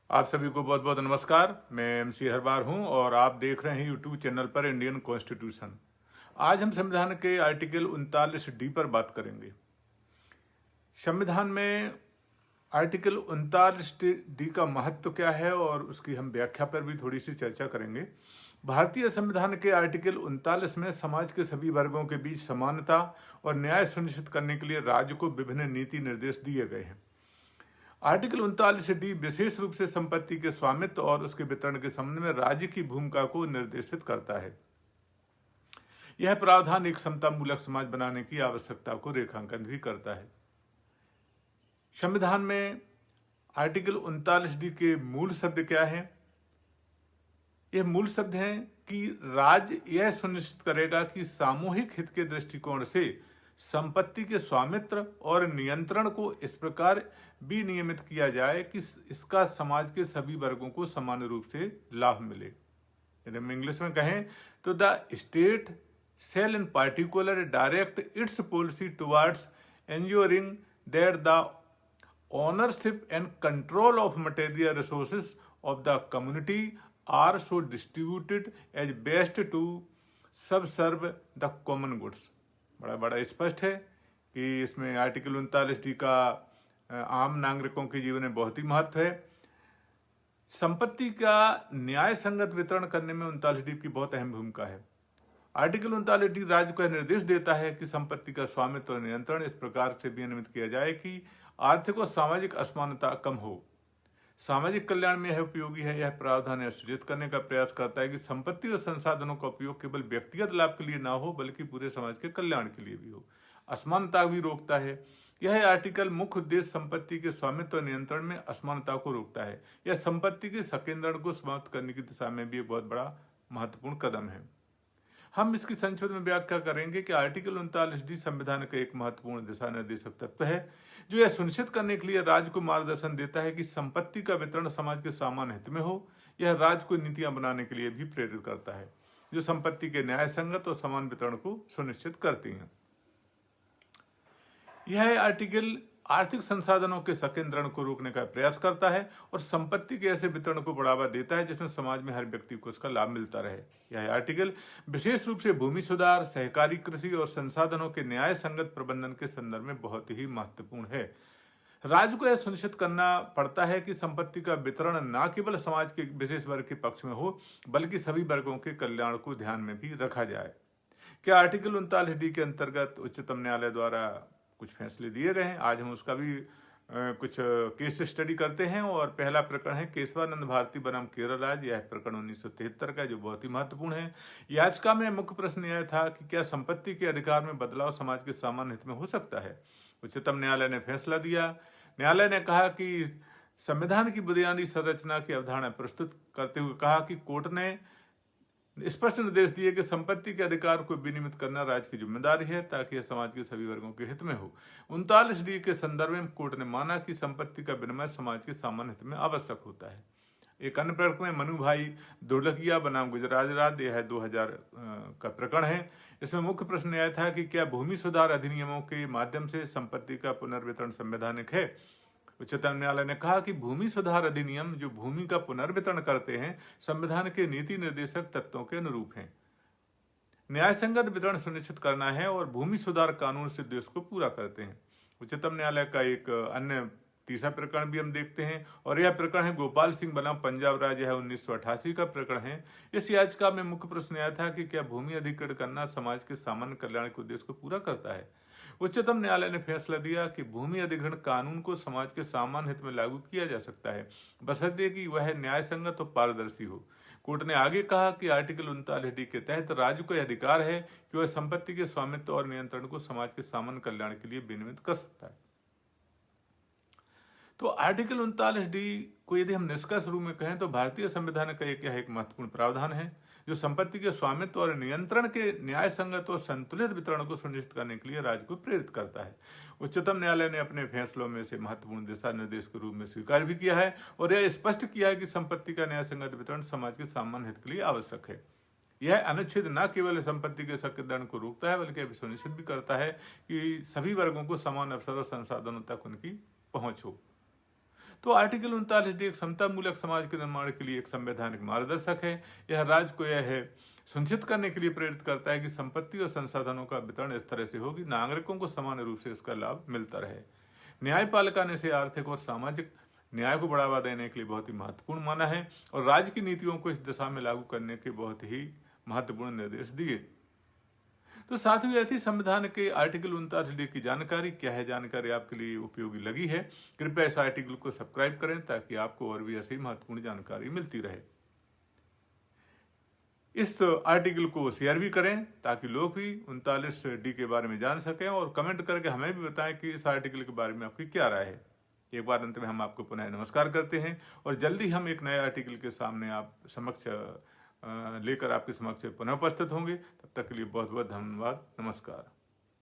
आप सभी को बहुत बहुत नमस्कार। मैं MC हरबार हूं और आप देख रहे हैं यूट्यूब चैनल पर इंडियन कॉन्स्टिट्यूशन। आज हम संविधान के आर्टिकल 39D पर बात करेंगे। संविधान में आर्टिकल 39D का महत्व क्या है और उसकी हम व्याख्या पर भी थोड़ी सी चर्चा करेंगे। भारतीय संविधान के आर्टिकल 39 में समाज के सभी वर्गों के बीच समानता और न्याय सुनिश्चित करने के लिए राज्य को विभिन्न नीति निर्देश दिए गए हैं। आर्टिकल 39D विशेष रूप से संपत्ति के स्वामित्व और उसके वितरण के संबंध में राज्य की भूमिका को निर्देशित करता है। यह प्रावधान एक समतामूलक समाज बनाने की आवश्यकता को रेखांकन भी करता है। संविधान में आर्टिकल 39D के मूल शब्द क्या हैं? यह मूल शब्द हैं कि राज्य यह सुनिश्चित करेगा कि सामूहिक हित के दृष्टिकोण से संपत्ति के स्वामित्व और नियंत्रण को इस प्रकार विनियमित किया जाए कि इसका समाज के सभी वर्गों को समान रूप से लाभ मिले। यदि हम इंग्लिश में कहें तो the state shall in particular direct its policy towards ensuring that the ownership and control of material resources of the community are so distributed as best to subserve the common goods। बड़ा बड़ा स्पष्ट है कि इसमें article 39D का आम नागरिकों के जीवन में बहुत ही महत्व है। संपत्ति का न्याय संगत वितरण करने में 39D की बहुत अहम भूमिका है। आर्टिकल 39D राज्य को निर्देश देता है कि संपत्ति का स्वामित्व और नियंत्रण इस प्रकार से विनियमित किया जाए कि आर्थिक और सामाजिक असमानता कम हो। सामाजिक कल्याण में यह उपयोगी है। यह प्रावधान यह सुनिश्चित करने का प्रयास करता है कि संपत्ति और संसाधनों का उपयोग केवल व्यक्तिगत लाभ के लिए ना हो बल्कि पूरे समाज के कल्याण के लिए भी हो। असमानता भी रोकता है। यह आर्टिकल मुख्य उद्देश्य संपत्ति के स्वामित्व और नियंत्रण में असमानता को रोकता है। यह संपत्ति के संकेंद्रण को समाप्त करने की दिशा में भी एक बहुत बड़ा महत्वपूर्ण कदम है। हम इसकी संक्षिप्त में व्याख्या करेंगे कि आर्टिकल 39D संविधान का एक महत्वपूर्ण दिशा निर्देशक तत्व है जो यह सुनिश्चित करने के लिए राज्य को मार्गदर्शन देता है कि संपत्ति का वितरण समाज के सामान्य हित में हो। यह राज्य को नीतियां बनाने के लिए भी प्रेरित करता है जो संपत्ति के न्याय संगत और समान वितरण को सुनिश्चित करती हैं। यह आर्टिकल आर्थिक संसाधनों के संकेंद्रण को रोकने का प्रयास करता है और संपत्ति के ऐसे वितरण को बढ़ावा देता है जिसमें समाज में हर व्यक्ति को इसका लाभ मिलता रहे। यह आर्टिकल विशेष रूप से भूमि सुधार, सहकारी कृषि और संसाधनों के न्याय संगत प्रबंधन के संदर्भ में बहुत ही महत्वपूर्ण है। राज्य को यह सुनिश्चित करना पड़ता है कि संपत्ति का वितरण न केवल समाज के विशेष वर्ग के पक्ष में हो बल्कि सभी वर्गों के कल्याण को ध्यान में भी रखा जाए। क्या आर्टिकल 39D के अंतर्गत उच्चतम न्यायालय द्वारा कुछ फैसले दिए गए हैं। आज हम उसका भी कुछ केस स्टडी करते हैं और पहला प्रकरण है केशवानंद भारती बनाम केरल राज्य। यह प्रकरण 1973 का है जो बहुत ही महत्वपूर्ण है। याचिका में मुख्य प्रश्न यह था कि क्या संपत्ति के अधिकार में बदलाव समाज के सामान्य हित में हो सकता है। उच्चतम न्यायालय ने फैसला दिया। न्यायालय ने कहा कि संविधान की बुनियादी संरचना की अवधारणा प्रस्तुत करते हुए कहा कि कोर्ट ने स्पष्ट निर्देश दिए कि संपत्ति के अधिकार को विनियमित करना राज्य की जिम्मेदारी है ताकि यह समाज के सभी वर्गों के हित में हो। 39D के संदर्भ में कोर्ट ने माना कि संपत्ति का विनिमय समाज के सामान्य हित में आवश्यक होता है। एक अन्य प्रकरण में मनु भाई दुर्लकिया बनाम गुजरात राज्य, यह 2000 का प्रकरण है। इसमें मुख्य प्रश्न यह था कि क्या भूमि सुधार अधिनियमों के माध्यम से संपत्ति का पुनर्वितरण संवैधानिक है। उच्चतम न्यायालय ने कहा कि भूमि सुधार अधिनियम जो भूमि का पुनर्वितरण करते हैं संविधान के नीति निर्देशक तत्वों के अनुरूप हैं। न्याय संगत वितरण सुनिश्चित करना है और भूमि सुधार कानून से उद्देश्य को पूरा करते हैं। उच्चतम न्यायालय का एक अन्य तीसरा प्रकरण भी हम देखते हैं और यह प्रकरण है गोपाल सिंह बनाम पंजाब राज्य, है 1988 का प्रकरण है। इस याचिका में मुख्य प्रश्न यह था कि क्या भूमि अधिग्रहण करना समाज के सामान्य कल्याण के उद्देश्य को पूरा करता है। उच्चतम न्यायालय ने फैसला दिया कि भूमि अधिग्रहण कानून को समाज के सामान्य हित में लागू किया जा सकता है बशर्ते कि वह न्याय संगत और पारदर्शी हो। कोर्ट ने आगे कहा कि आर्टिकल 39D के तहत राज्य को यह अधिकार है कि वह संपत्ति के स्वामित्व और नियंत्रण को समाज के सामान्य कल्याण के लिए विनियमित कर सकता है। तो आर्टिकल 39D को यदि हम निष्कर्ष रूप में कहें तो भारतीय संविधान का एक महत्वपूर्ण प्रावधान है जो संपत्ति के स्वामित्व और नियंत्रण के न्याय संगत और संतुलित वितरण को सुनिश्चित करने के लिए राज्य को प्रेरित करता है। उच्चतम न्यायालय ने अपने फैसलों में से महत्वपूर्ण दिशा निर्देश के रूप में स्वीकार भी किया है और यह स्पष्ट किया है कि संपत्ति का न्याय संगत वितरण समाज के सामान्य हित के लिए आवश्यक है। यह अनुच्छेद न केवल संपत्ति के संकेंद्रण को रोकता है बल्कि सुनिश्चित भी करता है कि सभी वर्गों को समान अवसर और संसाधनों तक उनकी पहुंच हो। तो आर्टिकल 39 एक समतामूलक समाज के निर्माण के लिए एक संवैधानिक मार्गदर्शक है। यह राज्य को यह सुनिश्चित करने के लिए प्रेरित करता है कि संपत्ति और संसाधनों का वितरण इस तरह से हो कि नागरिकों को समान रूप से इसका लाभ मिलता रहे। न्यायपालिका ने इसे आर्थिक और सामाजिक न्याय को बढ़ावा देने के लिए बहुत ही महत्वपूर्ण माना है और राज्य की नीतियों को इस दिशा में लागू करने के बहुत ही महत्वपूर्ण निर्देश दिए। तो साथ ही संविधान के आर्टिकल 39 की जानकारी क्या है, जानकारी आपके लिए उपयोगी लगी है, कृपया इस आर्टिकल को सब्सक्राइब करें ताकि आपको और भी ऐसी महत्वपूर्ण जानकारी मिलती रहे। इस आर्टिकल को शेयर भी करें ताकि लोग भी 39D के बारे में जान सकें और कमेंट करके हमें भी बताएं कि इस आर्टिकल के बारे में आपकी क्या राय है। एक बार अंत में हम आपको पुनः नमस्कार करते हैं और जल्दी हम एक नए आर्टिकल के सामने आप समक्ष लेकर आपके समक्ष पुनः उपस्थित होंगे। तब तक के लिए बहुत बहुत धन्यवाद। नमस्कार।